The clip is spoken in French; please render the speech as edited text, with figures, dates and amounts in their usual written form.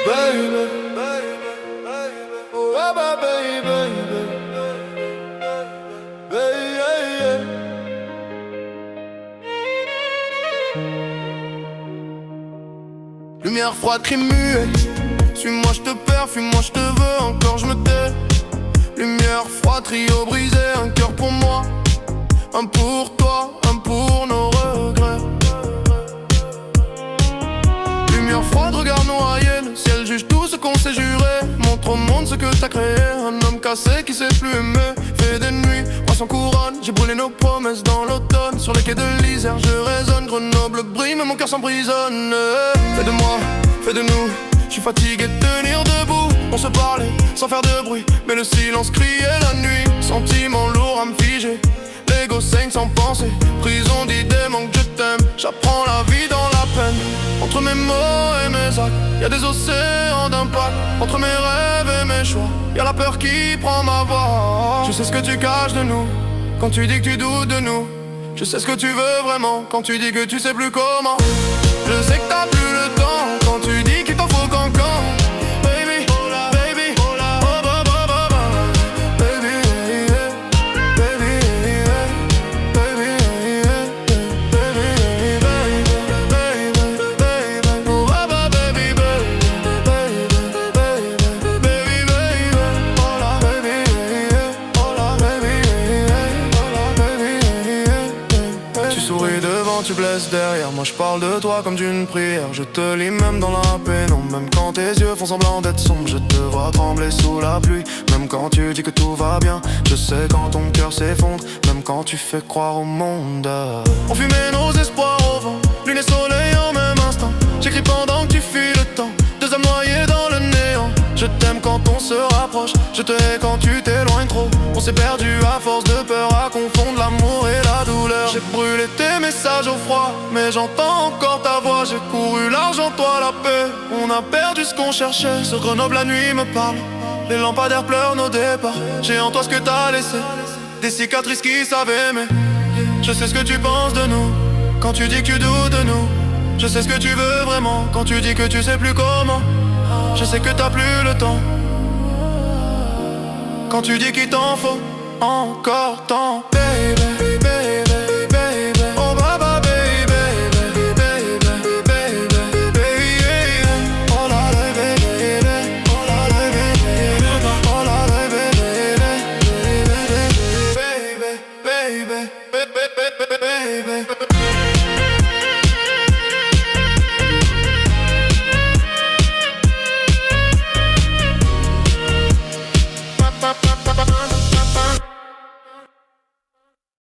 baby, oh yeah, baby, baby. Lumière froide, crime muet. Suis-moi, je te perds, fuis-moi, je te veux, encore je me tais. Lumière froide, trio brisé, un cœur pour moi, un pour toi, un pour nos regrets. Lumière froide, regard noyé, le ciel juge tout ce qu'on s'est juré. Montre au monde ce que t'as créé, un homme cassé qui sait plus aimer. Fait des nuits, moi sans couronne, j'ai brûlé nos promesses dans l'automne. Sur les quais de l'Isère, je résonne, Grenoble brille, mais mon cœur s'emprisonne. Fais de moi, fais de nous, je suis fatigué de tenir debout. On se parlait sans faire de bruit, mais le silence criait la nuit. Sentiment lourd à me figer, l'ego saigne sans penser. Prison d'idées, manque je t'aime, j'apprends la vie dans la peine. Entre mes mots et mes actes, y'a des océans d'impact. Entre mes rêves et mes choix, y'a la peur qui prend ma voix. Je sais ce que tu caches de nous, quand tu dis que tu doutes de nous. Je sais ce que tu veux vraiment, quand tu dis que tu sais plus comment. Je sais que t'as plus le temps, quand tu dis qu'il t'en faut qu'encore. Baby, baby, oh ba ba ba ba. Baby, baby, baby, baby, baby, oh ba ba baby, baby, baby, baby, oh la baby, oh la baby. Tu souris devant, tu blesses derrière. Moi je parle de toi comme d'une prière. Je te lis même dans la pénombre. Même quand tes yeux font semblant d'être sombres, je te vois trembler sous la pluie. Même quand tu dis que tout va bien, je sais quand ton cœur s'effondre. Même quand tu fais croire au monde. On fumait nos espoirs au vent, lune et soleil en même instant. J'écris pendant que tu fuis le temps, deux âmes noyées dans le néant. Je t'aime quand on se rapproche, je te hais quand tu t'éloignes trop. On s'est perdu à force de peur à confondre l'amour et la douleur. J'ai brûlé tes messages au froid, mais j'entends encore ta voix. J'ai couru l'argent, toi la paix. On a perdu ce qu'on cherchait. Ce Grenoble la nuit me parle, les lampadaires pleurent nos départs. J'ai en toi ce que t'as laissé, des cicatrices qui savent aimer. Je sais ce que tu penses de nous, quand tu dis que tu doutes de nous. Je sais ce que tu veux vraiment, quand tu dis que tu sais plus comment. Je sais que t'as plus le temps, quand tu dis qu'il t'en faut encore tant.